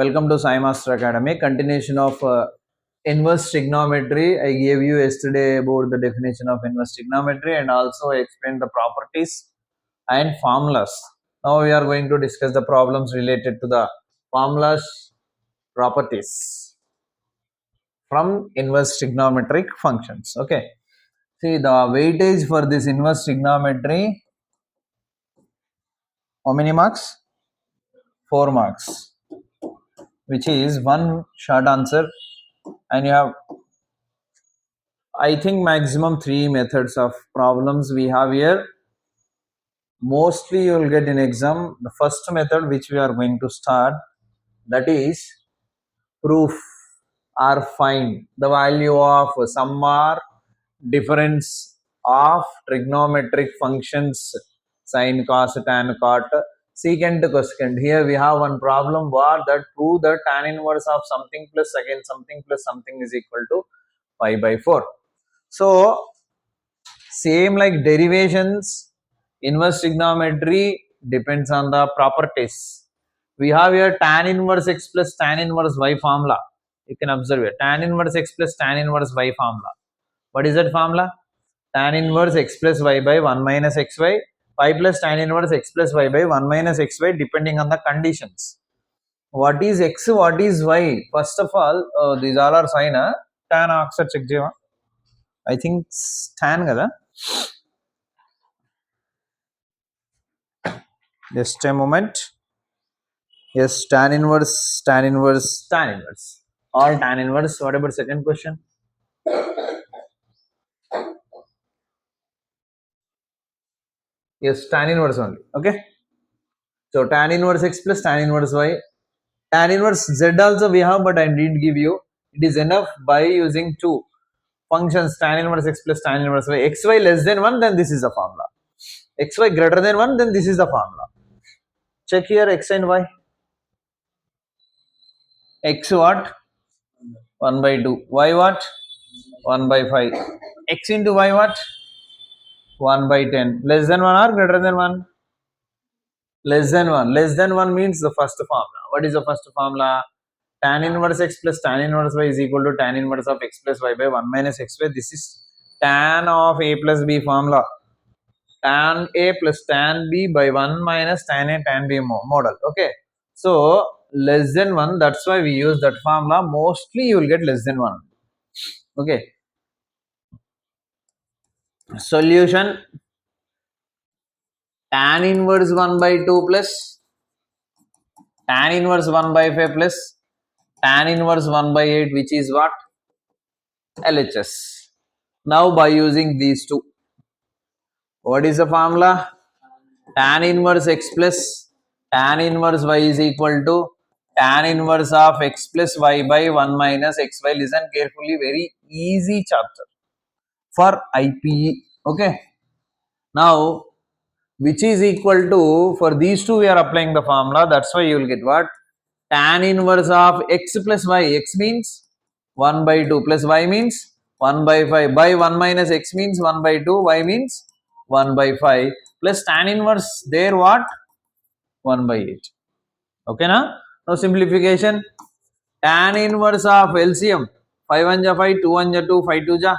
Welcome to Sai Master Academy. Continuation of inverse trigonometry. I gave you yesterday about the definition of inverse trigonometry and also explained the properties and formulas. Now we are going to discuss the problems related to the formulas properties from inverse trigonometric functions. Okay. See the weightage for this inverse trigonometry. How many marks? 4 marks, which is one short answer, and you have I think maximum 3 methods of problems we have here. Mostly you will get in exam. The first method which we are going to start, that is proof or find the value of sum or difference of trigonometric functions sine, cos, tan, cot, secant, cosecant. Here we have one problem where that prove the tan inverse of something plus again something plus something is equal to pi by 4. So same like derivations, inverse trigonometry depends on the properties. We have here tan inverse x plus tan inverse y formula. You can observe it. Tan inverse x plus tan inverse y formula. What is that formula? Tan inverse x plus y by 1 minus xy. Y plus tan inverse x plus y by 1 minus xy depending on the conditions. What is x? What is y? First of all, these all are sign. Tan oxide check cheyva. I think tan kada. Just a moment. Yes, tan inverse, tan inverse, tan inverse. All tan inverse. What about second question? Yes, tan inverse only. Okay. So tan inverse x plus tan inverse y. Tan inverse z also we have, but I didn't give you. It is enough by using two functions tan inverse x plus tan inverse y. Xy less than 1, then this is the formula. Xy greater than 1, then this is the formula. Check here x and y. X what? 1 by 2. Y what? 1 by 5. X into y what? 1 by 10. Less than 1 or greater than 1? Less than 1. Less than 1 means the first formula. What is the first formula? Tan inverse x plus tan inverse y is equal to tan inverse of x plus y by 1 minus xy. This is tan of a plus b formula. Tan a plus tan b by 1 minus tan a tan b model. Okay. So less than 1, that's why we use that formula. Mostly you will get less than 1. Okay. Solution, tan inverse 1 by 2 plus tan inverse 1 by 5 plus tan inverse 1 by 8, which is what? LHS. Now by using these two, what is the formula? Tan inverse x plus tan inverse y is equal to tan inverse of x plus y by 1 minus xy. Listen carefully, very easy chapter for IPE. Okay. Now which is equal to, for these two we are applying the formula, that's why you will get what? Tan inverse of x plus y. X means 1 by 2 plus y means 1 by 5 by 1 minus x means 1 by 2, y means 1 by 5 plus tan inverse there what? 1 by 8. Okay na? Now simplification, tan inverse of LCM, 5 1 ja 5, 2 1 ja 2, 5 2 ja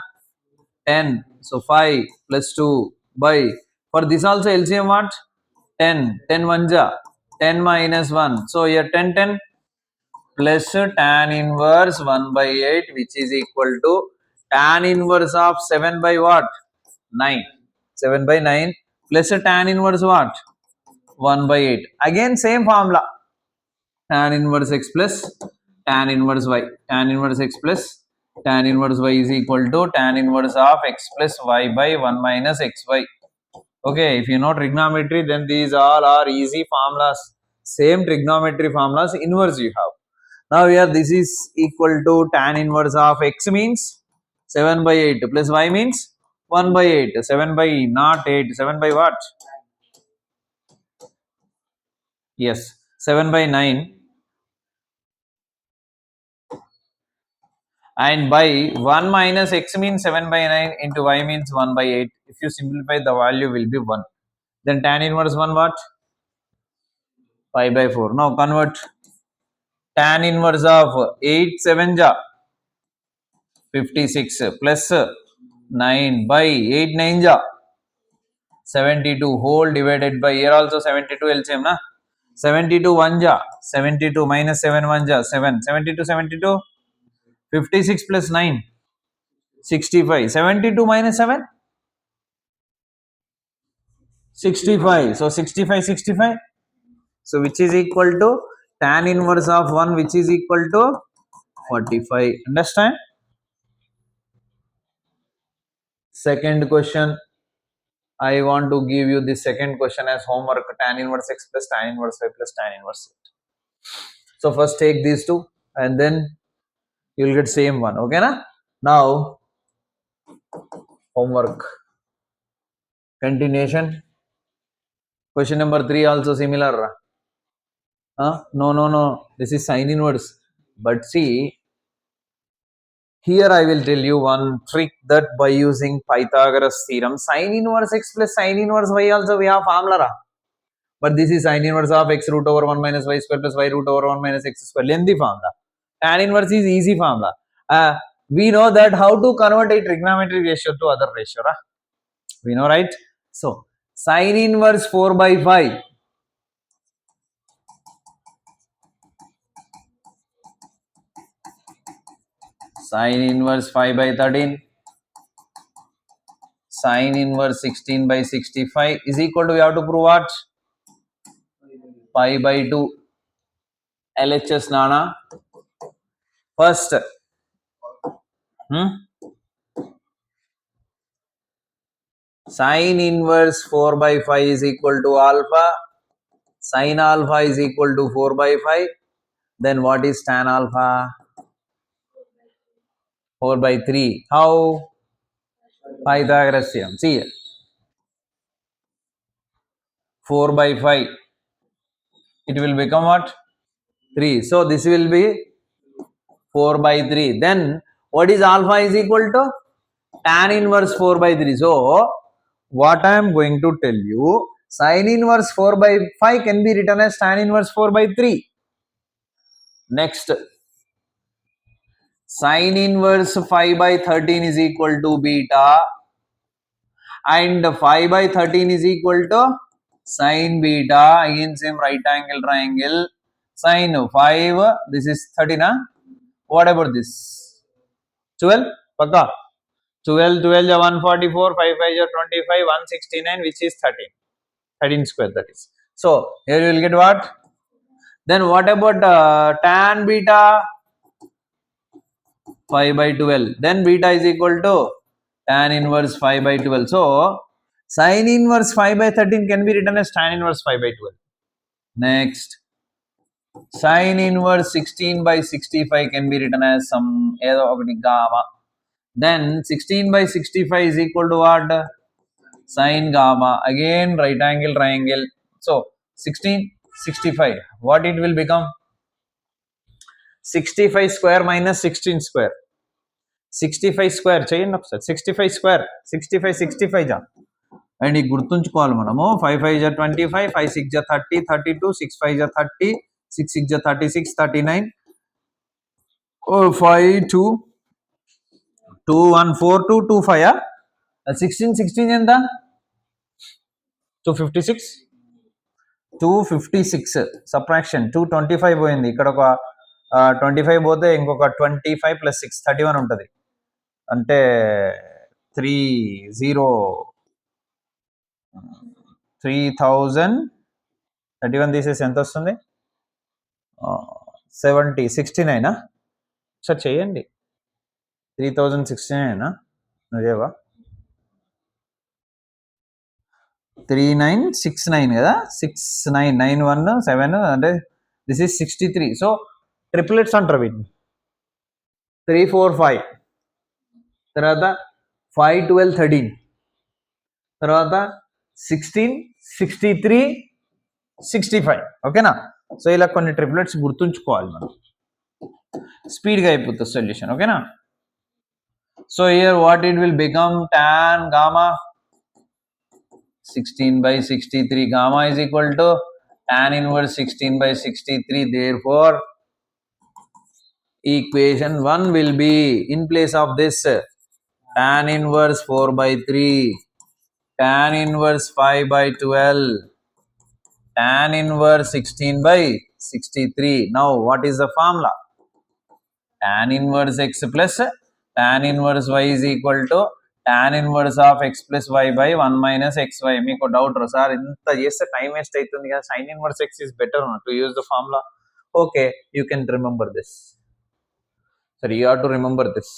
10. So 5 plus 2 by, for this also LCM what? 10, 10 1 ja 10 minus 1. So here 10 10 plus tan inverse 1 by 8, which is equal to tan inverse of 7 by what? 9. 7 by 9 plus tan inverse what? 1 by 8. Again same formula. Tan inverse x plus tan inverse y. Tan inverse x plus tan inverse y is equal to tan inverse of x plus y by 1 minus xy. Okay, if you know trigonometry, then these all are easy formulas. Same trigonometry formulas, inverse you have. Now here this is equal to tan inverse of x means 7 by 8 plus y means 1 by 8. 7 by not 8. 7 by what? Yes, 7 by 9. And by 1 minus x means 7 by 9 into y means 1 by 8. If you simplify, the value will be 1. Then tan inverse 1 what? Pi by 4. Now convert. tan inverse of 8 7 ja 56 plus 9 by 8 9 ja 72 whole divided by here also 72 LCM na 72 1 ja 72 minus 7 1 ja 7 72 72 56 plus 9 65 72 minus 7 65 so 65 65 so which is equal to tan inverse of 1 which is equal to 45 understand. Second question, I want to give you the second question as homework, tan inverse x plus tan inverse y plus tan inverse z. So first take these two and then you will get same one. Okay na? Now homework continuation. Question number 3 also similar. No no no. This is sin inverse. But see here I will tell you one trick that by using Pythagoras theorem, sin inverse x plus sin inverse y also we have formula. But this is sin inverse of x root over 1 minus y square plus y root over 1 minus x square. Lengthy formula. Tan inverse is easy formula. We know that how to convert a trigonometry ratio to other ratio. Right? We know, right? So, sin inverse 4 by 5. Sin inverse 5 by 13. Sin inverse 16 by 65 is equal to, we have to prove what? Pi by 2. LHS Nana. First, sin inverse 4 by 5 is equal to alpha. Sin alpha is equal to 4 by 5. Then what is tan alpha? 4 by 3. How? Pythagoras theorem. See here. 4 by 5. It will become what? 3. So this will be 4 by 3. Then what is alpha is equal to? Tan inverse 4 by 3. So what I am going to tell you, sin inverse 4 by 5 can be written as tan inverse 4 by 3. Next, sin inverse 5 by 13 is equal to beta, and 5 by 13 is equal to sin beta, again same right angle triangle, sin 5, this is 13, huh? What about this? 12, paka? 12, 12 is 144, 5, 5 is 25, 169, which is 13. 13 square, that is. So, here you will get what? Then what about tan beta? 5 by 12. Then beta is equal to tan inverse 5 by 12. So, sin inverse 5 by 13 can be written as tan inverse 5 by 12. Next, sin inverse 16 by 65 can be written as some gamma. Then 16 by 65 is equal to what? Sin gamma. Again right angle triangle. So 16, 65. What it will become? 65 square minus 16 square. 65 square చేయండి ఒకసారి 65 square 65 65 జా and ఈ గుర్తుంచుకోవాలి మనము 5 5 జా 25 5 6 జా 30 32 6 5 జా 30 6 6 జా 36 39 5 2 2 1 4 2 2 5 16 16 ఎంత 256 256 సబ్ట్రాక్షన్ 225 పోయింది ఇక్కడ ఒక 25 పోతే ఇంకొక 25 ప్లస్ 6 31 ఉంటుంది అంటే 3031 తీసేసి ఎంత వస్తుంది 70 69 సార్ చేయండి 3069 నువ్వేవా 3969 కదా 6991 7 అంటే దిస్ ఈస్ 63 సో ట్రిప్లెట్స్ అంటారు వీటిని 3 4 5 తర్వాత 5 12 13 తర్వాత 16 63 65 ఓకేనా సో ఇలా కొన్ని ట్రిప్లెట్స్ గుర్తుంచుకోవాలి మనం స్పీడ్గా అయిపోతుంది సొల్యూషన్ ఓకేనా so here what it will become tan gamma 16 by 63 gamma is equal to tan inverse 16 by 63 therefore Equation 1 will be in place of this tan inverse 4 by 3, tan inverse 5 by 12, tan inverse 16 by 63. Now, what is the formula? Tan inverse x plus tan inverse y is equal to tan inverse of x plus y by 1 minus xy. మీకు doubt రా sir ఇంత చేస్తే time waste అవుతుంది కదా, sine inverse x is better to use the formula. Okay, you can remember this. సరే, you have to remember this.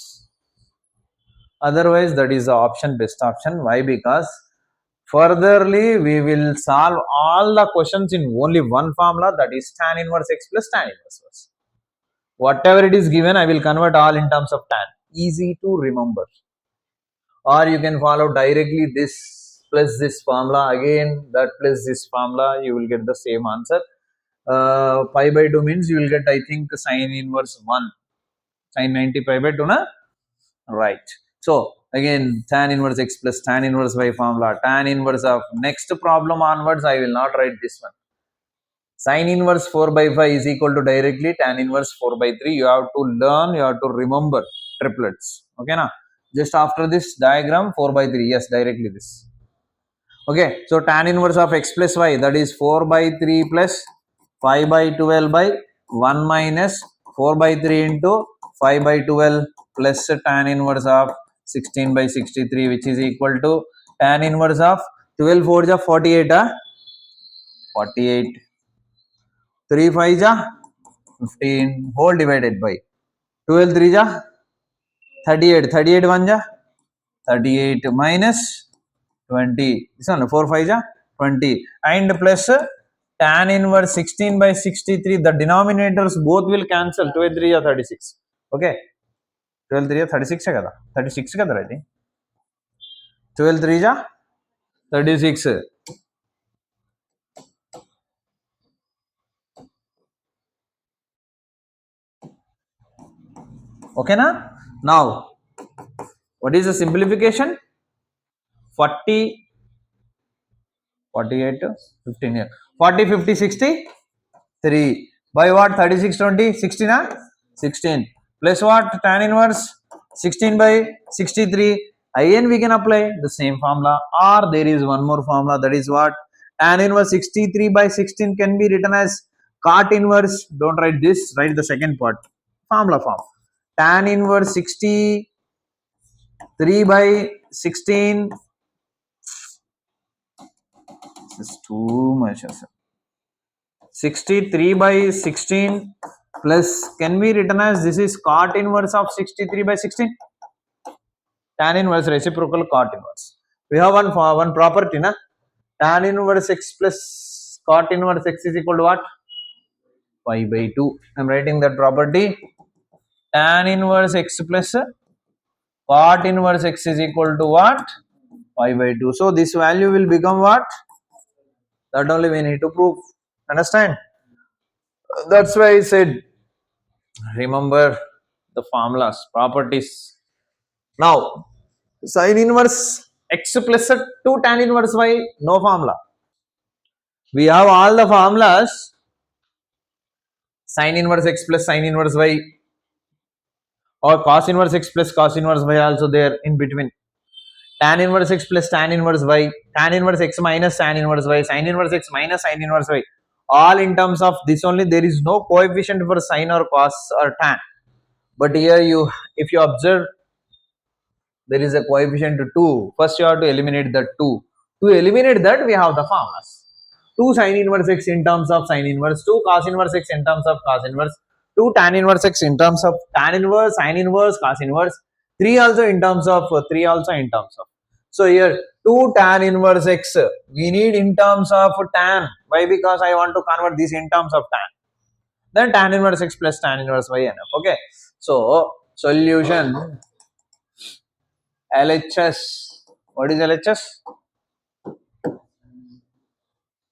Otherwise, that is the option, best option. Why? Because furtherly we will solve all the questions in only one formula, that is tan inverse x plus tan inverse y. Whatever it is given, I will convert all in terms of tan. Easy to remember. Or you can follow directly this plus this formula, again that plus this formula, you will get the same answer. Pi by 2 means you will get, I think, sin inverse 1, sin 90 pi by 2 na? Right. So again, tan inverse x plus tan inverse y formula, tan inverse of next problem onwards, I will not write this one. Sin inverse 4 by 5 is equal to directly tan inverse 4 by 3. You have to learn, you have to remember triplets. Okay, na? Just after this diagram, 4 by 3. Yes, directly this. Okay, so tan inverse of x plus y, that is 4 by 3 plus 5 by 12 by 1 minus 4 by 3 into 5 by 12 plus tan inverse of 16 by 63, which is equal to tan inverse of 12 4 ja 48, 48, 3 5 ja 15 whole divided by 12 3 ja 38, 38 1 ja 38 minus 20, this one 4 5 ja 20, and plus tan inverse 16 by 63, the denominators both will cancel. 12 3 ja 36. Okay, 12 3 ja 36 kada, 36 kada, I think 12 3 ja 36. Okay na? Now what is the simplification? 40, 48, 15 here, 40 50 60 3 by what? 36 20 16, 16 plus what? Tan inverse 16 by 63. Again we can apply the same formula, or there is one more formula, that is what? Tan inverse 63 by 16 can be written as cot inverse. Don't write this, write the second part, formula form. Tan inverse 63 by 16, this is too much. 63 by 16 plus can be written as, this is cot inverse of 63 by 16, tan inverse reciprocal cot inverse. We have one property na, tan inverse x plus cot inverse x is equal to what? Pi by 2. I am writing that property, tan inverse x plus cot inverse x is equal to what? Pi by 2. So this value will become what? That only we need to prove. Understand? That's why I said remember the formulas, properties. Now, sin inverse x plus 2 tan inverse y, no formula. We have all the formulas, sin inverse x plus sin inverse y, or cos inverse x plus cos inverse y also there in between. Tan inverse x plus tan inverse y, tan inverse x minus tan inverse y, sin inverse x minus sin inverse y. All in terms of this only, there is no coefficient for sin or cos or tan. But here if you observe, there is a coefficient 2. First you have to eliminate that 2. To eliminate that, we have the formulas. 2 sin inverse x in terms of sin inverse, 2 cos inverse x in terms of cos inverse, 2 tan inverse x in terms of tan inverse, sin inverse, cos inverse, 3 also in terms of 3 also in terms of. So here 2 tan inverse x, we need in terms of tan. Why? Because I want to convert this in terms of tan. Then tan inverse x plus tan inverse y enough. Okay. So solution LHS. What is LHS?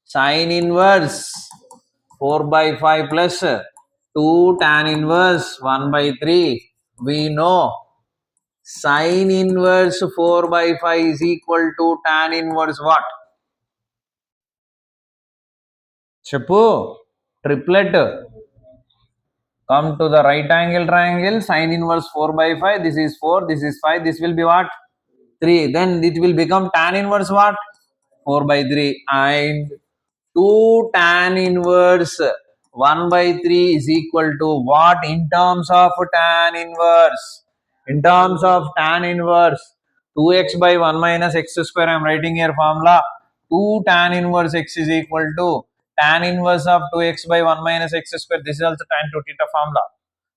Sin inverse 4 by 5 plus 2 tan inverse 1 by 3. We know sin inverse 4 by 5 is equal to tan inverse what? Cheppu, triplet. Come to the right angle triangle, sine inverse 4 by 5, this is 4, this is 5, this will be what? 3. Then it will become tan inverse what? 4 by 3, and 2 tan inverse 1 by 3 is equal to what in terms of tan inverse? In terms of tan inverse, 2x by 1 minus x square, I am writing here formula. 2 tan inverse x is equal to tan inverse of 2x by 1 minus x square. This is also tan 2 theta formula.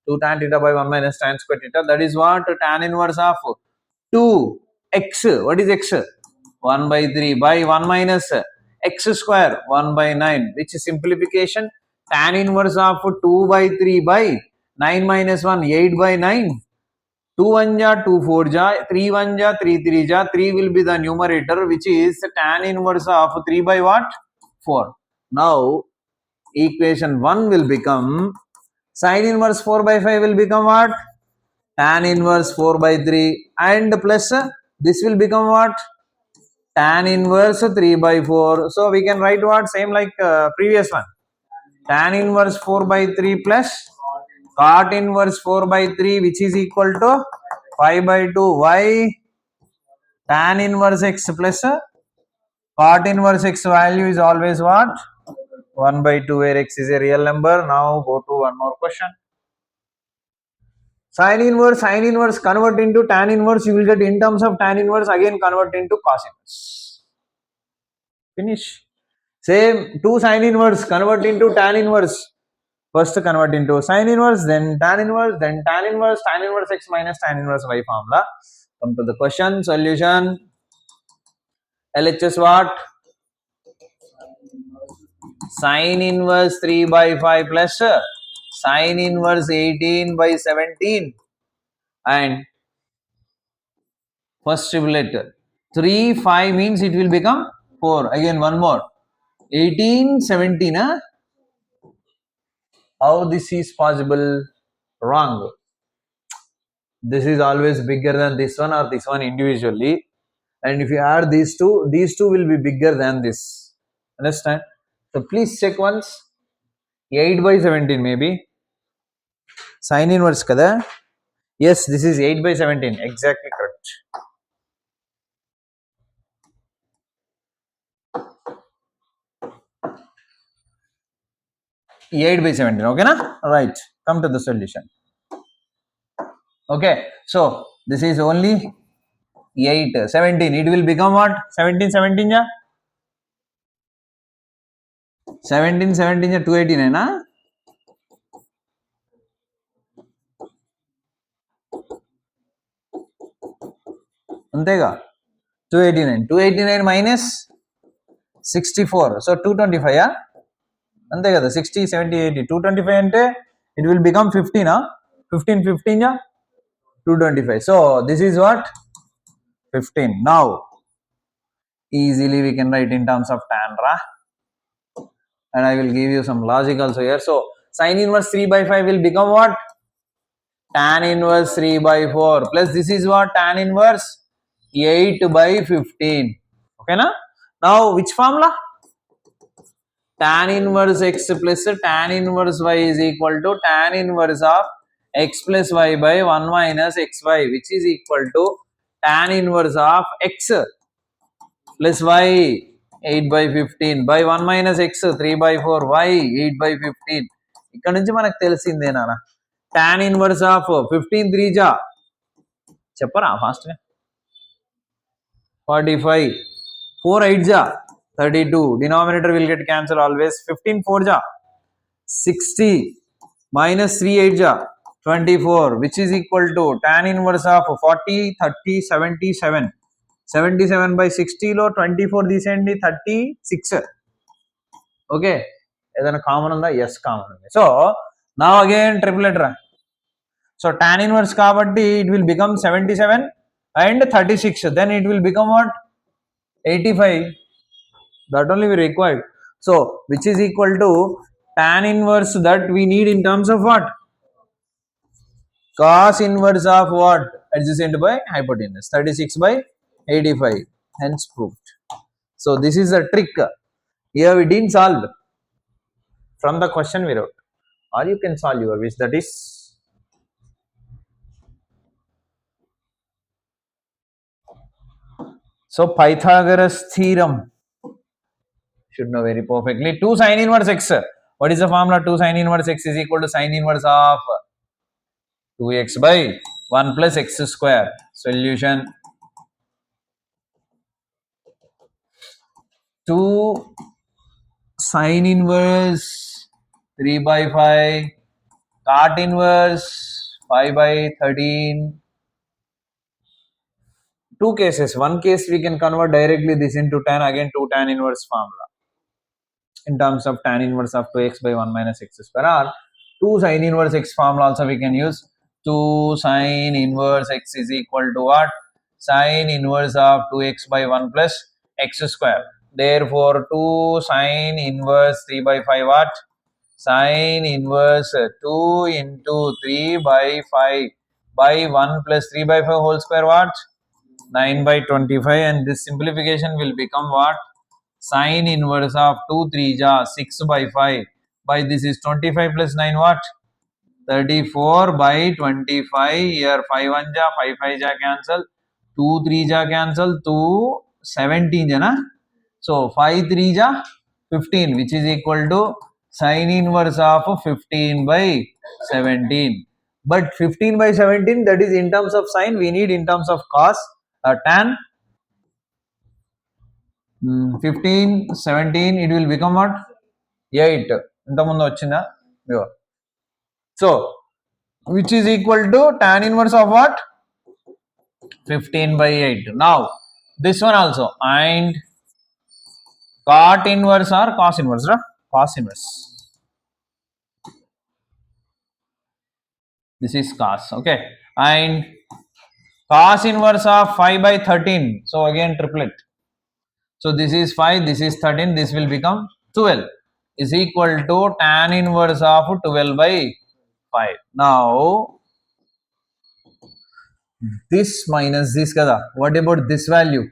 2 tan theta by 1 minus tan square theta. That is what tan inverse of 2 x. What is x? 1 by 3 by 1 minus x square 1 by 9, which is simplification. Tan inverse of 2 by 3 by 9 minus 1, 8 by 9. 2 1 ja, 2 4 ja, 3 1 ja, 3 3 ja, 3 will be the numerator, which is tan inverse of 3 by what? 4. Now, equation 1 will become sin inverse 4 by 5 will become what? Tan inverse 4 by 3, and plus this will become what? Tan inverse 3 by 4. So we can write what? Same like previous one. Tan inverse 4 by 3 plus cot inverse 4 by 3, which is equal to 5 by 2. Why? Tan inverse x plus cot inverse x value is always what? 1 by 2, where x is a real number. Now go to one more question. Sin inverse convert into tan inverse, you will get in terms of tan inverse, again convert into cos inverse. Finish. Same 2 sin inverse convert into tan inverse. First convert into sin inverse, then tan inverse, then tan inverse x minus tan inverse y formula. Come to the question solution. LHS what? Sin inverse 3 by 5 plus sin inverse 18 by 17, and first triplet 3 5 means it will become 4. Again one more 18 17. How this is possible? Wrong. This is always bigger than this one or this one individually, and if you add these two will be bigger than this. Understand? So please check once. 8 by 17 maybe. Sin inverse kada? Yes, this is 8 by 17. Exactly correct. 8 by 17. Okay na? Right. Come to the solution. Okay. So this is only 8 17. It will become what? 17 17 ja? 17 17 ja 289 na? అంతేగా 289 minus 64, so 225 అంతే కదా. 60 70 80 225 అంటే it will become 15 15 15 225. So this is what 15. Now easily we can write in terms of tan ra, and I will give you some logic also here. So sin inverse 3 by 5 will become what? Tan inverse 3 by 4 plus this is what? Tan inverse 8 by 15. Okay na? Now which formula? Tan inverse x plus tan inverse y is equal to tan inverse of x plus y by 1 minus xy, which is equal to tan inverse of x plus y 8 by 15 by 1 minus x 3 by 4 y 8 by 15. ఇక్కడ నుంచి మనకు తెలిసిందేనా tan inverse of 15 3 జా చెప్పరా fast గా 45 4 8 జా 32, denominator will get cancelled always. 15 4 ja 60 minus 3 8 ja 24, which is equal to tan inverse of 40 30 77. 77 by 60 లో 24 తీసేయండి 36. Okay, ఏదైనా కామన్ ఉందా? ఎస్ కామన్ ఉంది. సో నా అగైన్ ట్రిపులెట్ రా. సో tan inverse కాబట్టి it will become 77 and 36, then it will become what? 85. That only we required. So which is equal to tan inverse that we need in terms of what? Cos inverse of what? Adjacent by hypotenuse. 36 by 85. Hence proved. So this is a trick. Here we didn't solve. From the question we wrote. or you can solve your wish. That is, so Pythagoras theorem should know very perfectly. 2 sine inverse x. What is the formula? 2 sine inverse x is equal to sine inverse of 2x by 1 plus x square. Solution: 2 sine inverse 3 by 5, cot inverse 5 by 13. Two cases. One case we can convert directly this into tan, again 2 tan inverse formula in terms of tan inverse of 2x by 1 minus x square, or 2 sin inverse x formula also we can use. 2 sin inverse x is equal to what? Sin inverse of 2x by 1 plus x square. Therefore 2 sin inverse 3 by 5 what? Sin inverse 2 into 3 by 5 by 1 plus 3 by 5 whole square what? 9 by 25, and this simplification will become what? Sine inverse of 2 3 ja 6 by 5 by this is 25 plus 9 what? 34 by 25. Here 5 1 ja 5 5 ja cancel, 2 3 ja cancel, 2 17 ja na. So 5 3 ja 15, which is equal to sine inverse of 15 by 17. But 15 by 17, that is in terms of sine, we need in terms of cos, tan. 15 17, it will become what? 8. ఇంతకుముందు వచ్చిందా? So which is equal to tan inverse of what? 15 by 8. Now this one also, and cot inverse or cos inverse, right? Cos inverse, this is cos, okay, and cos inverse of 5 by 13. So again triplet. So this is 5, this is 13, this will become 12, is equal to tan inverse of 12 by 5. Now this minus this kada. What about this value?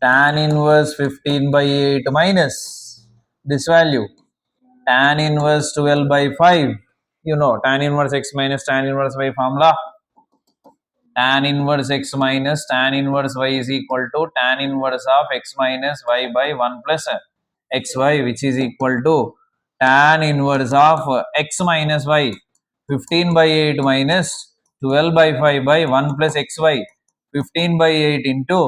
Tan inverse 15 by 8 minus this value, tan inverse 12 by 5. You know, tan inverse x minus tan inverse y formula. Tan inverse x minus tan inverse y is equal to tan inverse of x minus y by 1 plus xy, which is equal to tan inverse of x minus y 15 by 8 minus 12 by 5 by 1 plus xy 15 by 8 into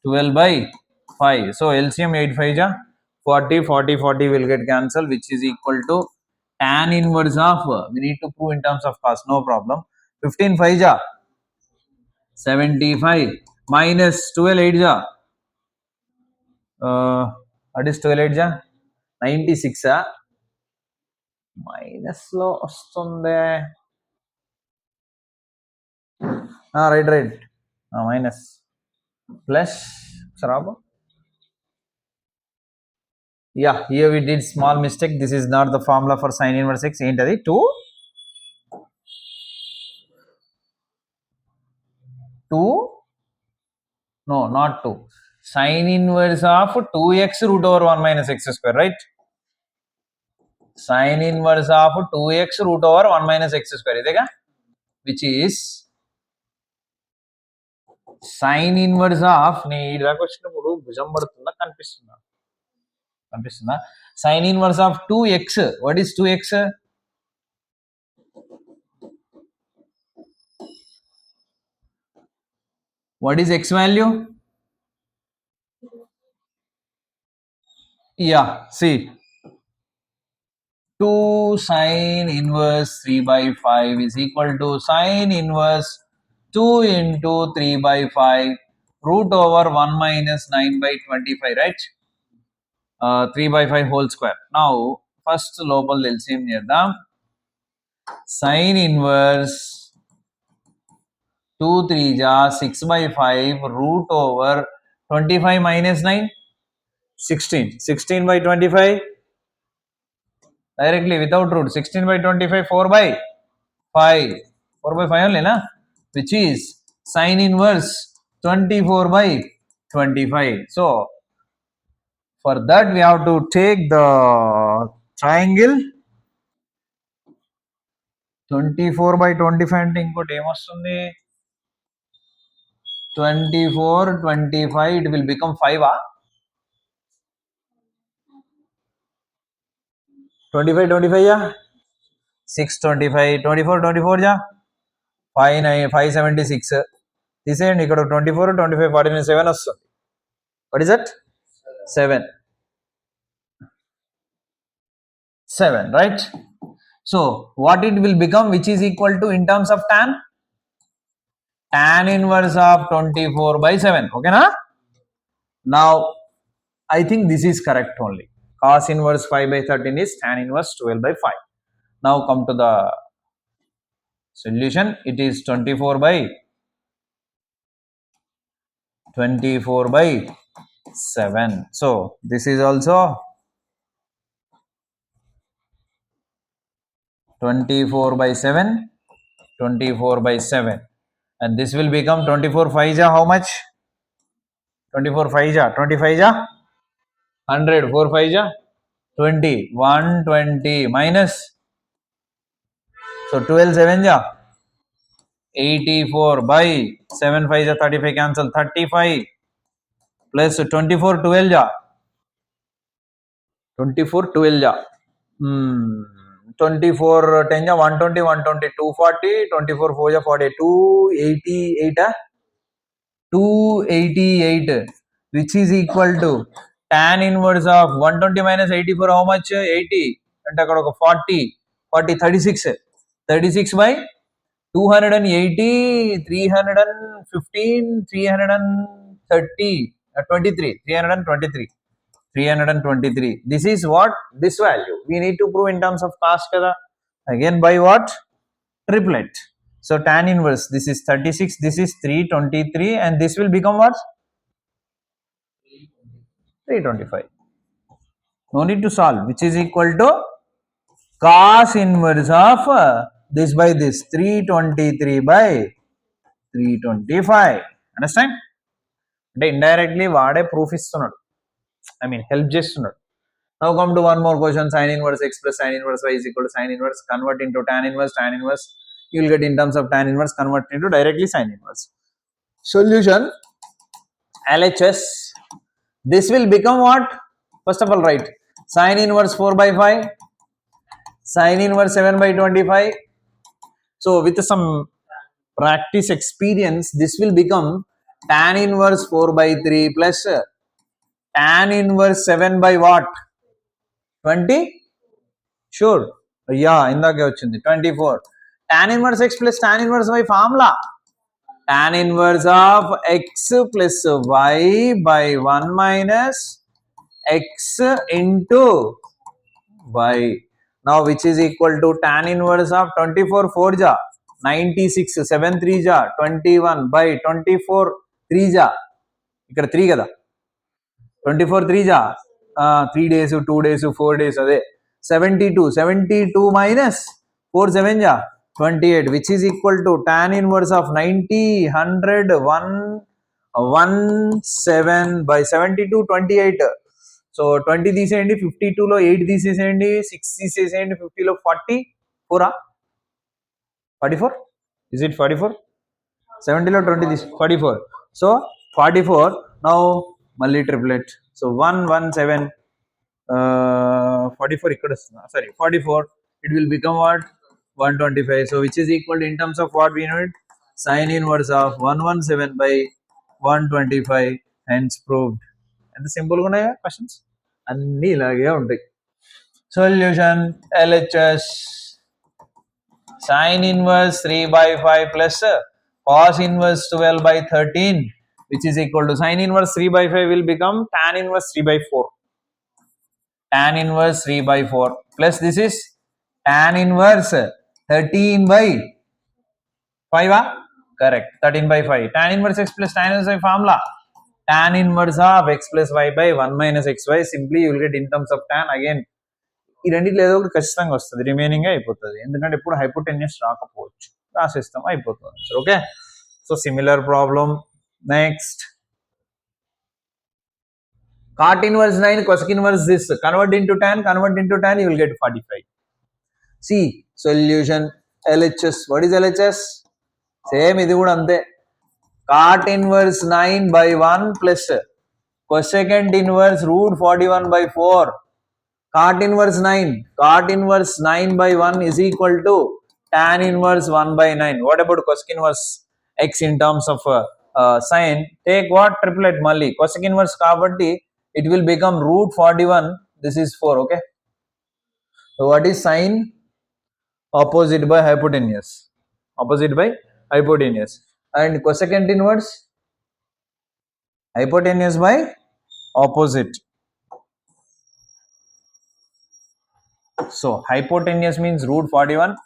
12 by 5. So LCM 8 5 ja 40, 40, 40 will get cancelled, which is equal to tan inverse of, we need to prove in terms of cos, no problem. 15 5 ja 75 minus 12 8 ja, what is 12 8 ja 96 minus లో వస్తుంది, right right, minus plus సరాబు. Yeah, here we did small mistake. This is not the formula for sin inverse x. ఏంటది 2 2, no not 2, sin inverse of 2x root over 1 minus x square, right? Sin inverse of 2x root over 1 minus x square ఇదేగా, which is sin inverse of, నీ ఇలాగ వచ్చినప్పుడు భుజం పడుతుందా కనిపిస్తుందా? కనిపిస్తుందా? Sin inverse of 2x. What is 2x? What is x value? Yeah, see, 2 sin inverse 3 by 5 is equal to sin inverse 2 into 3 by 5 root over 1 minus 9 by 25, right? 3 by 5 whole square. Now first లోపల LCM చేద్దాం. Sin inverse 2 3 ja 6 by 5 root over 25 minus 9 16, 16 by 25 directly without root, 16 by 25 4 by 5, 4 by 5 only na, which is sin inverse 24 by 25. So for that we have to take the triangle 24/25 అంటే ఇంకోటి ఏమొస్తుంది 24/25 it will become 5 25 yeah 625 24 ja 576 తీసేయండి ఇక్కడ 24 25 49 7 వస్తుంది what is that 7 right so what it will become which is equal to in terms of tan inverse of 24/7 okay na now I think this is correct only cos inverse 5/13 is tan inverse 12/5 now come to the solution it is 24/7 so this is also 24/7 24/7 and this will become 24 5 ja how much 24 5 ja 25 ja 100 4 5 ja 20 120 minus so 12 7 ja 84 by 7 5 ja 35 cancel 35 plus 24 12 ja 24 12 ja 24 10 ja 120 120 240 24 4 ja 40 288 288 which is equal to tan inverse of 120 minus 84 how much 80 అంటే అక్కడ ఒక 40 40 36 36 by 280 315 330 23 323 323 this is what this value we need to prove in terms of cos kada again by what triplet so tan inverse this is 36 this is 323 and this will become what 325 no need to solve which is equal to cos inverse of this by this 323 by 325 understand అంటే indirectly వాడే proof ఇస్తున్నాడు I mean help చేస్తున్నాడు now come to one more question sin inverse x plus sin inverse y is equal to sin inverse convert into tan inverse you will get in terms of tan inverse convert into directly sin inverse solution LHS this will become what first of all write sin inverse 4/5 sin inverse 7/25 so with some practice experience this will become tan inverse 4/3 plus tan inverse 7 by what 20 sure yeah ఇందాకే వచ్చింది 24 tan inverse x plus tan inverse y formula tan inverse of x plus y by 1 minus x into y now which is equal to tan inverse of 24 4 ja 96 7 3 ja 21 by 24 3 ja ఇక్కడ 3 కదా 24 3 ja 3 days 2 days 4 days అదే 72 minus 4 7 ja 28 which is equal to tan inverse of 90 100 17 by 72 28 so 20 తీసేయండి 52 లో 8 తీసేసేయండి 6 తీసేసేయండి 50 లో 44 44 is it 44 70 లో 20 తీసి 44 సో 44 now మళ్ళీ ట్రిప్లెట్ సో 117 44 ఇక్కడ వస్తుంది sorry 44 it will become what 125 so which is equal to in terms of what we know it sin inverse of 117 by 125 hence proved ఎంత సింపుల్గా ఉన్నాయా క్వశ్చన్స్ అన్నీ ఇలాగే ఉంటాయి solution LHS sin inverse 3/5 plus cos inverse 12/13 which is equal to sin inverse 3/5 will become tan inverse 3/4 tan inverse 3/4 plus this is tan inverse 13/5 correct 13/5 tan inverse x plus tan inverse y formula tan inverse of x plus y by 1 minus xy simply you will get in terms of tan again ఈ రెండిట్లో ఏదో ఒకటి ఖచ్చితంగా వస్తుంది remaining అయిపోతుంది ఎందుకంటే ఇప్పుడు hypotenuse రాకపోవచ్చు రాసేస్తాం అయిపోతుంది okay so similar problem next Cot inverse 9, cosec inverse this. Convert into tan, you will get 45. See, solution LHS. What is LHS? Same, this is ante. Cot inverse 9 by 1 plus cosecant inverse root 41 by 4. Cot inverse 9. Cot inverse 9 by 1 is equal to tan inverse 1 by 9. What about cosec inverse x in terms of sine? Take what? Triplet malli. Cosec inverse kabatti, it will become root 41. This is 4. Okay. So what is sine? Opposite by hypotenuse. Opposite by hypotenuse. And cosecant inverse? Hypotenuse by opposite. So hypotenuse means root 41.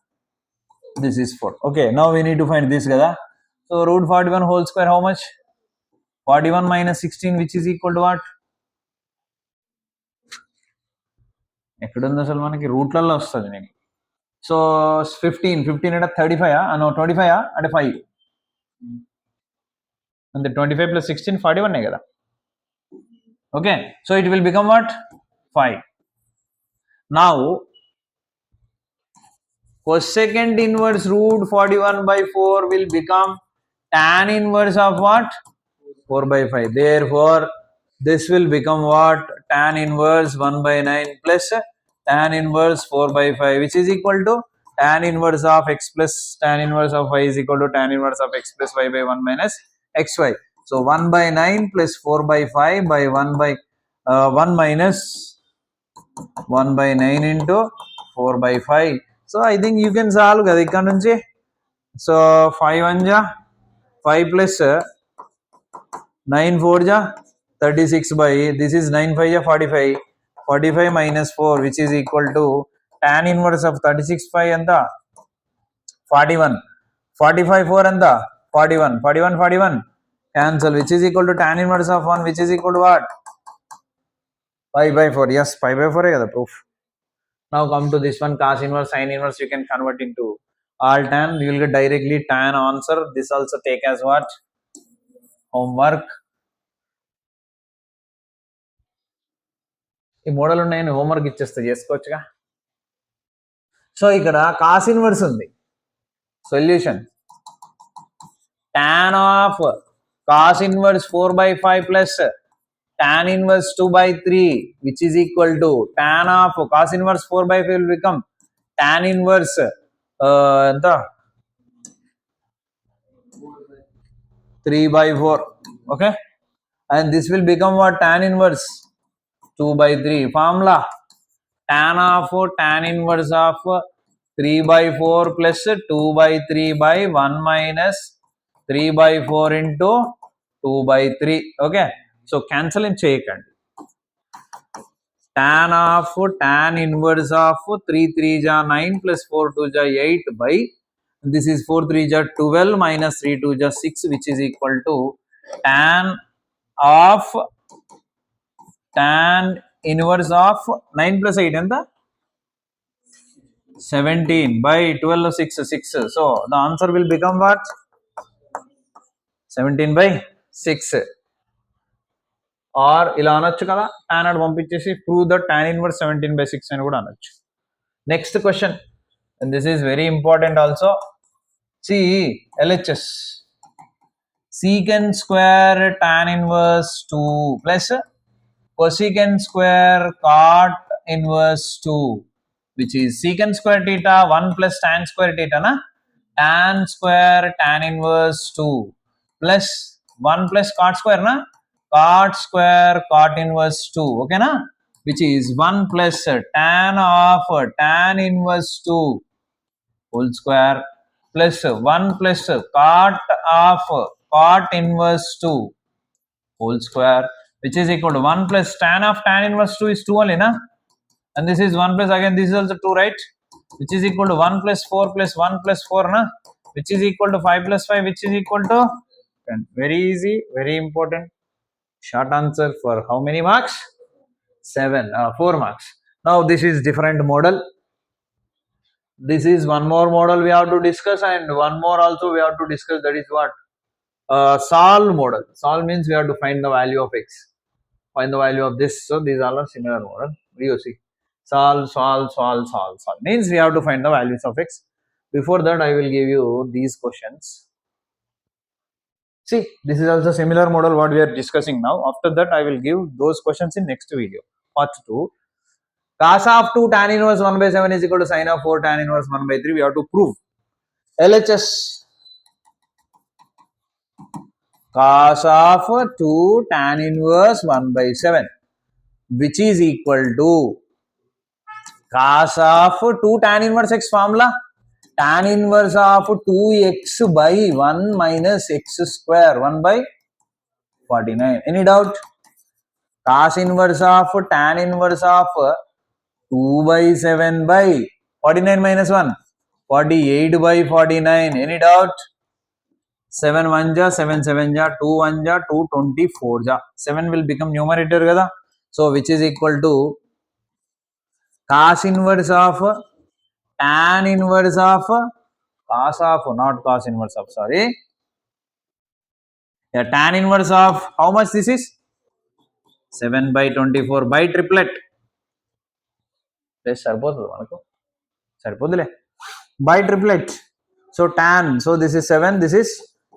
This is 4. Okay, now we need to find this gada. So root 41 whole square how much? 41 minus 16, which is equal to what? ఎక్కడుంది అసలు మనకి రూట్లలో వస్తుంది నేను. So 15 అంటే 35 no 25 అంటే 5 అంటే 25 plus 16 41 కదా. Okay, so it will become what? 5. Now cosecant inverse root 41 by 4 will become tan inverse of what? 4 by 5. Therefore this will become what? Tan inverse 1 by 9 plus tan inverse 4 by 5, which is equal to tan inverse of x plus tan inverse of y is equal to tan inverse of x plus y by 1 minus xy. So 1 by 9 plus 4 by 5 by 1 by 1 minus 1 by 9 into 4 by 5. So I think you can solve kada ikkada nunchi. So 5 1 ja 5 plus 9 4 ja 36 by this is 9 5 ja 45. 45 minus 4, which is equal to tan inverse of 36 5 anta 41. 45 4 anta 41. 41 41 cancel, which is equal to tan inverse of 1, which is equal to what? Pi by 4. Yes, pi by 4 hai kada proof. Now come to this one, cos inverse, sin inverse, you can convert into all tan. You will get directly tan answer. This also take as what? Homework. ఈ model ఉన్నాయని homework ఇచ్చేస్తే చేసుకోవచ్చుగా. So ఇక్కడ cos inverse ఉంది. Solution tan of cos inverse 4 by 5 plus tan inverse 2 by 3, which is equal to tan of cos inverse 4 by 5 will become tan inverse ఎంత 3 by 4. Okay, and this will become what? Tan inverse 2 by 3. Formula tan of tan inverse of 3 by 4 plus 2 by 3 by 1 minus 3 by 4 into 2 by 3. Okay, so cancel in చేయకండి. Tan of tan inverse of 3 3 ja 9 plus 4 2 ja 8 by this is 4 3 ja 12 minus 3 2 ja 6, which is equal to tan of tan inverse of 9 plus 8 enta 17 by 12 6 6. So the answer will become what? 17 by 6. Or ఇలా అనొచ్చు కదా, tan అని పంపించేసి prove the tan inverse 17 by 6 అని కూడా అనొచ్చు. Next question, and this is very important also. See LHS secant square tan inverse 2 plus cosecant square cot inverse 2, which is secant square theta 1 plus tan square theta na, tan square tan inverse 2 plus 1 plus cot square na, cot square cot inverse 2. Okay na, which is 1 plus tan of tan inverse 2 whole square plus 1 plus cot of cot inverse 2 whole square, which is equal to 1 plus tan of tan inverse 2 is 2 only na, and this is 1 plus again this is also 2, right, which is equal to 1 plus 4 plus 1 plus 4 na, which is equal to 5 plus 5, which is equal to 10. Very easy, very important. Short answer for how many marks? 4 marks. Now this is different model. This is one more model we have to discuss, and one more also we have to discuss, that is what? Solve model. Solve means we have to find the value of x. find the value of this. So these all are similar model. You see, solve, solve, solve, solve, solve. Means we have to find the values of x. Before that, I will give you these questions. See, this is also similar model what we are discussing now. After that, I will give those questions in next video. Part 2. Cos of 2 tan inverse 1 by 7 is equal to sin of 4 tan inverse 1 by 3. We have to prove. LHS cos of 2 tan inverse 1 by 7, which is equal to cos of 2 tan inverse x formula, tan inverse of 2x by 1 minus x square 1 by 49. Any doubt? Cos inverse of tan inverse of 2 by 7 by 49 minus 1, 48 by 49. Any doubt? 7 1 ja, 7 7 ja, 2 1 ja, 2 24 ja. 7 will become numerator kada. So which is equal to cos inverse of tan inverse of cos of, not cos inverse of, sorry. Yeah, tan inverse of how much this is? 7 by 24 by triplet. సరిపోతుంది మనకు సరిపోదులే by triplet. So tan, so this is 7, this is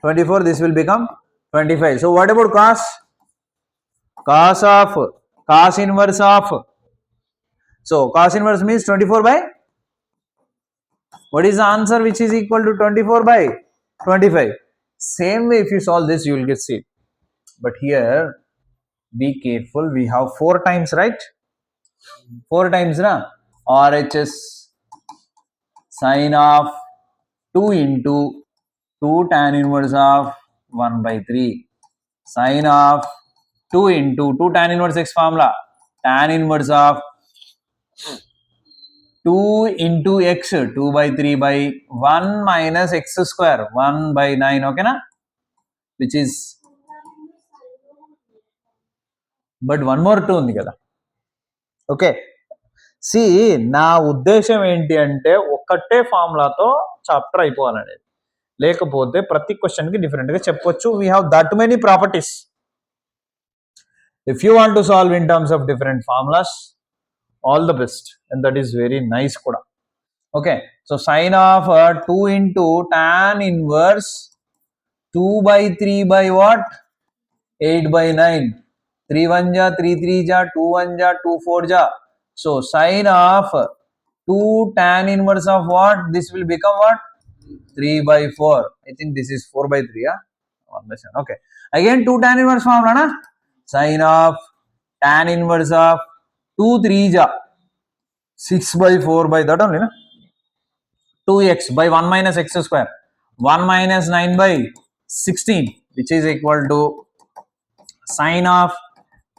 24, this will become 25. So what about cos? Cos of cos inverse of, so cos inverse means 24 by, what is the answer which is equal to 24 by 25? Same way if you solve this you will get C. But here be careful, we have 4 times, right? 4 times na, RHS sin of 2 into 2 tan inverse of 1 by 3 sin of 2 into 2 tan inverse x formula, tan inverse of 2 into x 2 by 3 by 1 minus x square 1 by 9. Okay na, which is, but one more 2 ఉంది కదా. Okay, C నా ఉద్దేశం ఏంటి అంటే ఒక్కటే ఫార్ములాతో chapter అయిపోవాలనేది, లేకపోతే ప్రతి క్వశ్చన్కి డిఫరెంట్గా చెప్పొచ్చు. We have that many properties. If you want to solve in terms of different formulas, all the best, and that is very nice కూడా. Okay, so sine of 2 into tan inverse 2 by 3 by what? 8 by 9. 3 1 ja, 3 3 ja, 2 1 ja, 2 4 ja. So sine of 2 tan inverse of what? This will become what? 3 by 4. I think this is 4 by 3. Yeah? Okay. Again 2 tan inverse formula na? Sine of tan inverse of 2 3 ja. 6 by 4 by that only na? 2x by 1 minus x square. 1 minus 9 by 16, which is equal to sine of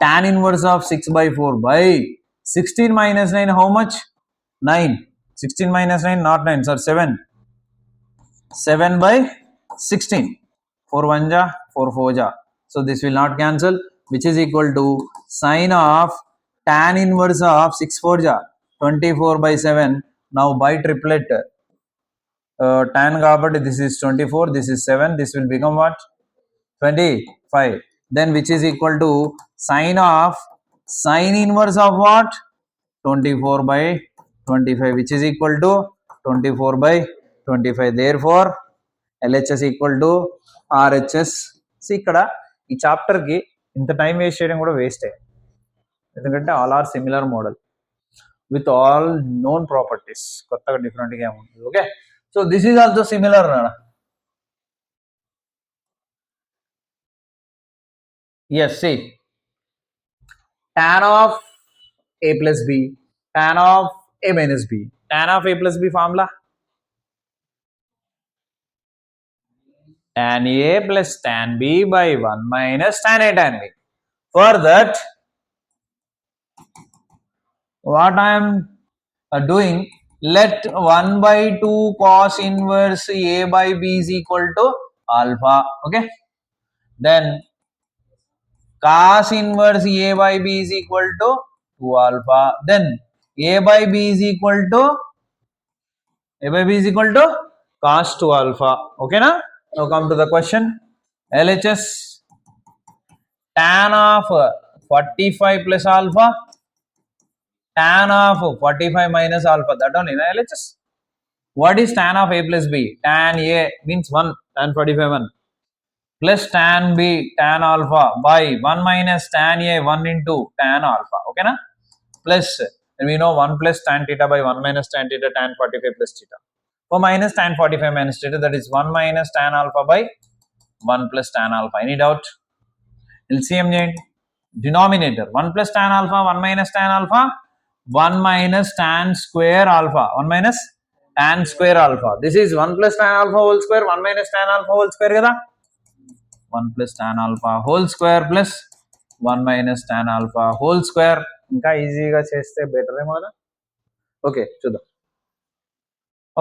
tan inverse of 6 by 4 by 16 minus 9, how much? 9. 16 minus 9, not 9, sir, 7. 7 by 16. 4 1 ja, 4 4 ja. So this will not cancel, which is equal to sine of tan inverse of 6 4 ja, 24 by 7. Now by triplet, tan కాబట్టి this is 24, this is 7, this will become what? 25. Then which is equal to sine of sine inverse of what? 24 by 25, which is equal to 24 by 25. Therefore LHS equal to RHS. See ఇక్కడ ఈ చాప్టర్కి ఇంత time waste చేయడం కూడా వేస్టే, ఎందుకంటే all are similar model with all known properties, కొత్తగా డిఫరెంట్గా ఏముంటుంది. Okay, so this is also similar. Yes, see, tan of a plus b, tan of a minus b, tan of a plus b formula, tan a plus tan b by 1 minus tan a tan b. For that, what I am doing, let 1 by 2 cos inverse a by b is equal to alpha. Okay, then cos inverse a by b is equal to 2 alpha. Then a by b is equal to cos 2 alpha. Okay na? Now come to the question. LHS tan of 45 plus alpha, tan of 45 minus alpha, that only na LHS. What is tan of a plus b? Tan a means 1, tan 45 1, plus tan b tan alpha by 1 minus tan a 1 into tan alpha, okay na, plus, and we know 1 plus tan theta by 1 minus tan theta tan 45 plus theta, or minus tan 45 minus theta, that is 1 minus tan alpha by 1 plus tan alpha. Any doubt? LCM denominator 1 plus tan alpha, 1 minus tan alpha, 1 minus tan square alpha, 1 minus tan square alpha. This is 1 plus tan alpha whole square, 1 minus tan alpha whole square kada, 1 plus tan alpha whole square plus 1 minus tan alpha whole square. ఇంకా ఈజీగా చేస్తే better ఏమో కదా. Okay చూద్దాం.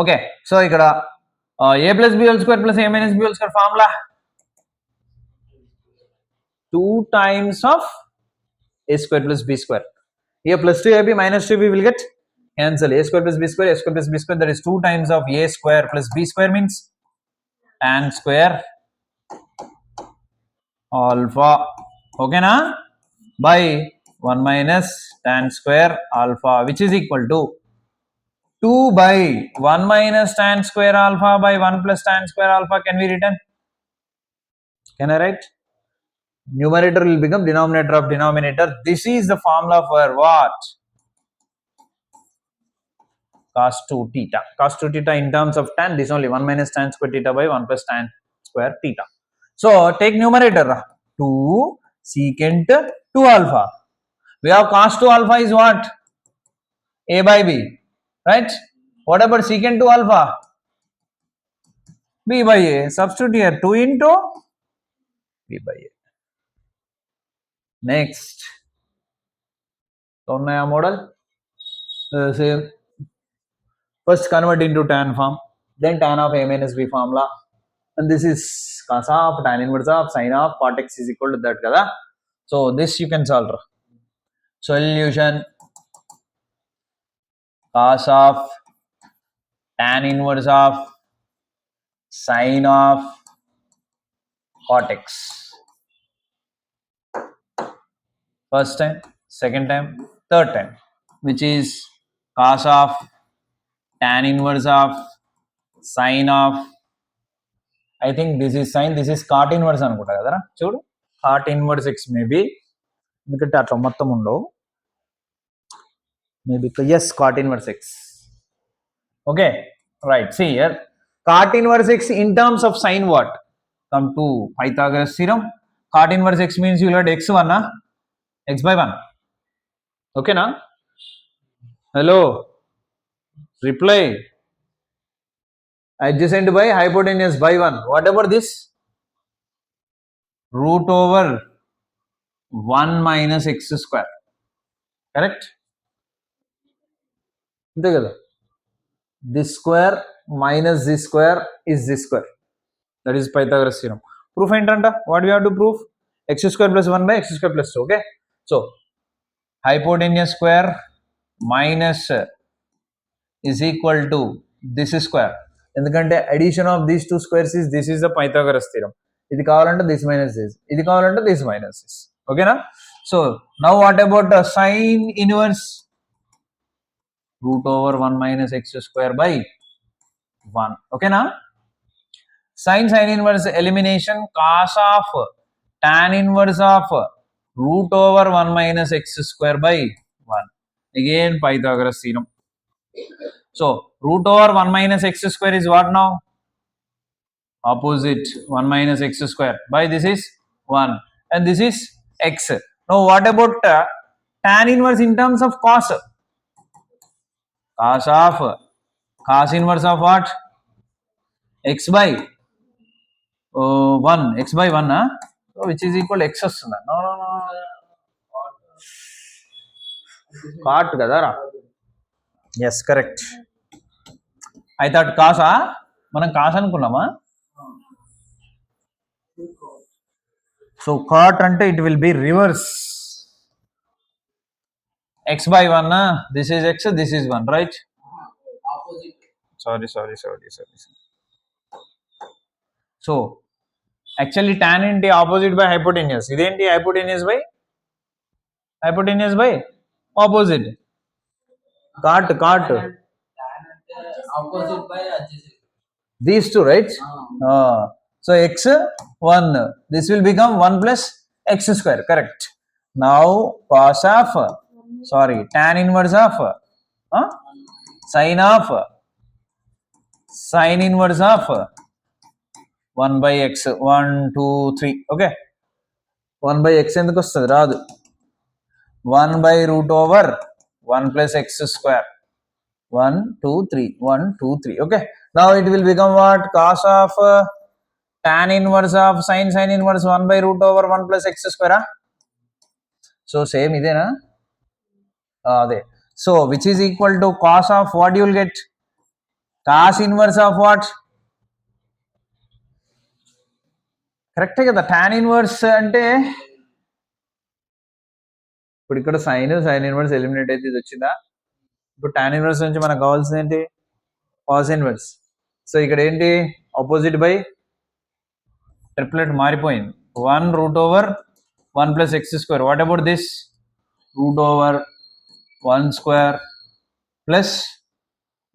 Okay so ఇక్కడ a plus b whole square plus a minus b whole square formula 2 times of a square plus b square. Here plus 2ab minus 2b will get cancel. A square plus b square, a square plus b square, that is 2 times of a square plus b square means tan square alpha, okay na, by 1 minus tan square alpha, which is equal to 2 by 1 minus tan square alpha by 1 plus tan square alpha. Can we written? Can I write? Numerator will become denominator of denominator. This is the formula for what? Cos 2 theta. Cos 2 theta in terms of tan, this only 1 minus tan square theta by 1 plus tan square theta. So take numerator 2 secant 2 alpha. We have cos 2 alpha is what? A by b, right? What about secant 2 alpha? B by a. Substitute here 2 into b by a. Next, Tornaya model. Same. First convert into tan form, then tan of a minus b formula, and this is cos of tan inverse of sin of cot x is equal to that kada. So this you can solve. Solution: cos of tan inverse of sin of cot x. First time, second time, third time, which is cos of tan inverse of sin of, I think this is sin, this is cot inverse అనుకుంటా కదరా చూడు, cot inverse x maybe, ఎందుకంటే అట్లా మొత్తం ఉండవు, maybe yes cot inverse x. Okay, right, see here cot inverse x in terms of sin what? Come to Pythagoras theorem. Cot inverse x means you will get x1 na, x by 1. Okay na? Hello, reply. Adjacent by hypotenuse by 1. Whatever this, root over 1 minus x square. Correct? This square minus this square is this square. That is Pythagoras theorem. Proof entanta. What we have to prove? X square plus 1 by x square plus 2. Okay. So hypotenuse square minus is equal to this square. ఎందుకంటే addition of these two squares is, this is the Pythagoras theorem. ఇది కావాలంటే this minus this, ఇది కావాలంటే this minus this. Okay na? So now what about the sin inverse? Root over 1 minus x square by 1. Okay na? Sin inverse elimination, cos of tan inverse of root over 1 minus x square by 1. Again Pythagoras theorem. So root over 1 minus x square is what now? Opposite 1 minus x square by this is 1 and this is x. Now what about tan inverse in terms of cos? Cos inverse of what? X by 1, x by 1, huh? So which is equal to x. No. Cot kadara. Yes, correct. I thought cos మనం cos అనుకున్నామా? So cot ante it will be reverse. X by 1, this is x, this is 1, right? Opposite. Sorry. So actually tan into opposite by hypotenuse. Identi hypotenuse by hypotenuse by opposite. Cot. opposite by adjacent. These two, right? So x 1. This will become 1 plus x square. Correct. Now cos of, sorry, tan inverse of, sin of, sin inverse of 1 by x. 1, 2, 3. Okay. 1 by x ఎందుకు వస్తుంది రాదు. 1 by root over 1 plus x square. 1, 2, 3. 1, 2, 3. Okay. Now it will become what? Cos of tan inverse of sin inverse 1 by root over 1 plus x square. So same idena. So which is equal to cos of what you will get? Cos inverse of what? Correct కదా. tan inverse అంటే ఇప్పుడు ఇక్కడ sin inverse eliminate అయితే ఇది వచ్చిందా. ఇప్పుడు tan inverse నుంచి మనకు కావాల్సింది ఏంటి? cos inverse. సో ఇక్కడ ఏంటి? ఆపోజిట్ బై ట్రిప్లెట్ మారిపోయింది. 1 root over 1 plus x square. What about this? Root over 1 square plus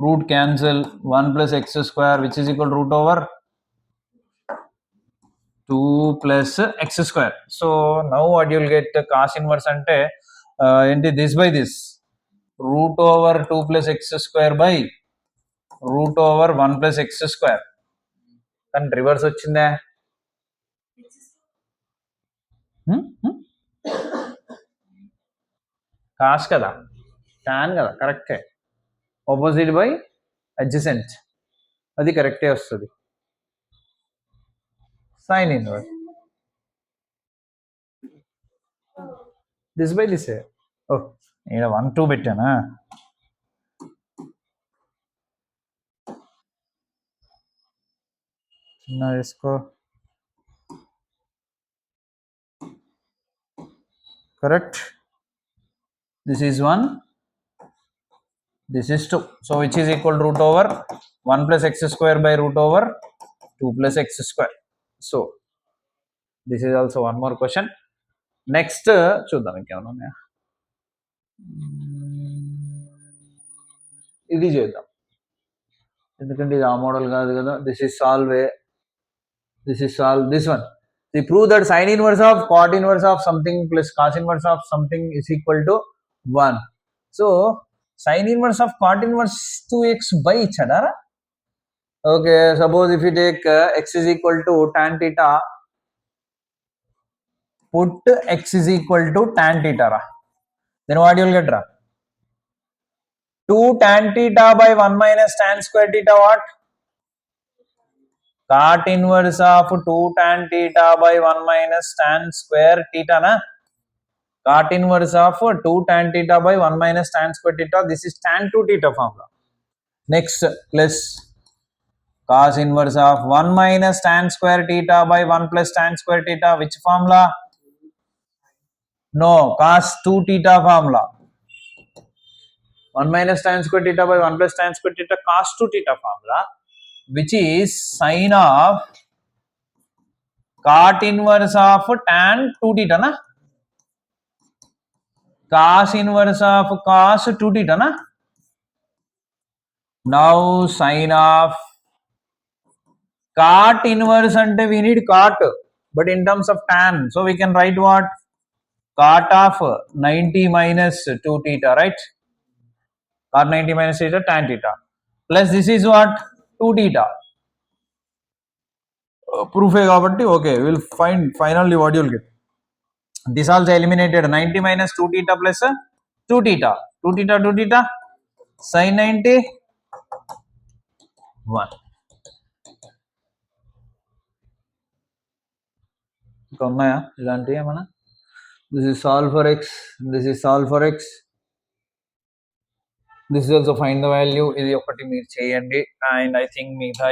root cancel 1 plus x square, which is equal to root over 2 plus x square. So now what you will get? Cos inverse ante this by this, root over 2 plus x square by root over 1 plus x square. Then reverse వచ్చిందా? cos కదా, tan కదా, కరెక్టే. Opposite by adjacent, అది కరెక్టే వస్తుంది. sin inverse this by this. ఓ ఇక్కడ 1 2 పెట్టానా? చిన్న వేసుకో. Correct. This is 1, this is 2. So which is equal to root over 1 plus x square by root over 2 plus x square. So this is also one more question. Next చూద్దాం ఇంకేమైనా ఉన్నాయా. ఇది చేద్దాం ఎందుకంటే ఇది ఆ మోడల్ కాదు కదా. This is solve this one. We prove that sin inverse of cot inverse of something plus cos inverse of something is equal to 1. So sin inverse of cot inverse 2x by chadara. Okay, suppose if you take x is equal to tan theta, put x is equal to tan theta, then what you will get? 2 tan theta by 1 minus tan square theta what? Cot inverse of 2 tan theta by 1 minus tan square theta na. Cot inverse of 2 tan theta by 1 minus tan square theta. This is tan 2 theta formula. Next plus cos inverse of 1 minus tan square theta by 1 plus tan square theta. Which formula? No, cos 2 theta formula. 1 minus tan square theta by 1 plus tan square theta, cos 2 theta formula, which is sin of cot inverse of tan 2 theta na. Cos inverse of cos 2 theta na. Now sin of cot inverse ante we need cot, but in terms of tan, so we can write what? Cot of 90 minus 2 theta, right? Cot 90 minus theta tan theta, plus this is what? 2 theta. Proof hai kabatti, okay, we will find finally what you will get. This also eliminated. 90 minus 2 theta plus 2 theta. 2 theta, 2 theta, sin 90 1. ఇంకా ఉన్నాయా ఇలాంటివి ఏమన్నా? This is solve for x, this is solve for x, this is also find the value. ఇది ఒకటి మీరు చేయండి. And I think మిగతా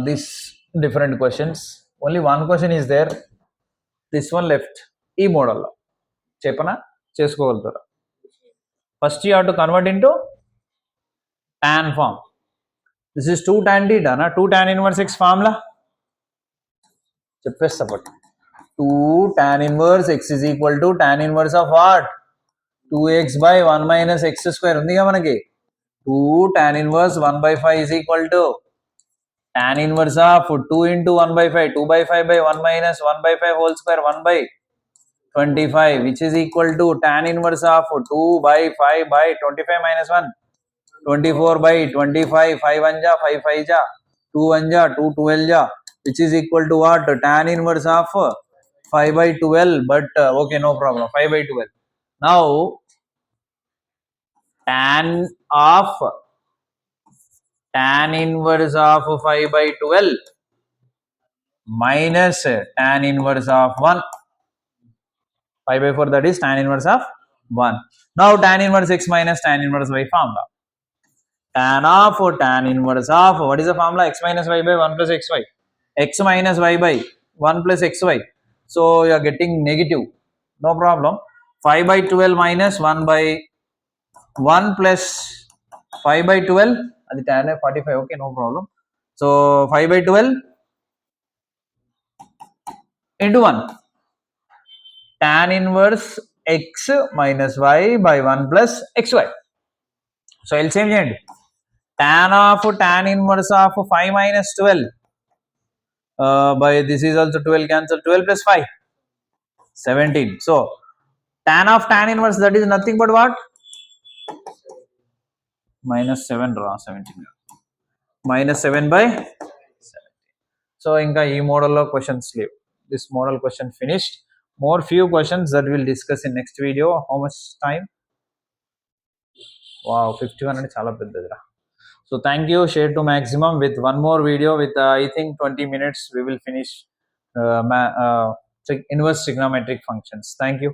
this different questions, only one question is there, this one left. ఈ మోడల్లో చెప్పనా? చేసుకోగలుగుతారా? First you have to convert into tan form. This is 2 tan theta na, 2 tan inverse x formula. చెప్పేస్తా పట్టు. 2 tan inverse x is equal to tan inverse of what? 2x by 1 minus x square ఉంది కదా మనకి. 2 tan inverse 1 by 5 is equal to tan inverse of 2 into 1 by 5, 2 by 5 by 1 minus 1 by 5 whole square 1 by 25, which is equal to tan inverse of 2 by 5 by 25 minus 1, 24 by 25, 5 1 ja, 5 5 ja, 2 1 ja, 2 12 ja, which is equal to what? Tan inverse of 5 by 12, but okay, no problem, 5 by 12. Now, tan inverse of 5 by 12 minus tan inverse of 1. 5 by 4, that is tan inverse of 1. Now tan inverse x minus tan inverse y formula. Tan inverse of, what is the formula? X minus y by 1 plus xy. X minus y by 1 plus xy. So you are getting negative. No problem. 5 by 12 minus 1 by 1 plus 5 by 12. That's tan 45. Okay, no problem. So 5 by 12 into 1. Tan inverse x minus y by 1 plus xy. So LCM change. Tan of tan inverse of 5 minus 12 by this is also 12, cancel 12 plus 5, 17. So tan of tan inverse, that is nothing but what? Minus 7 draw 17. Minus 7 by 17. So inka ee model lo questions leave. This model question finished. More few questions that we'll discuss in next video. How much time? Wow, 51 and chala peddadra. So thank you. Share to maximum with one more video with I think 20 minutes we will finish inverse trigonometric functions. Thank you.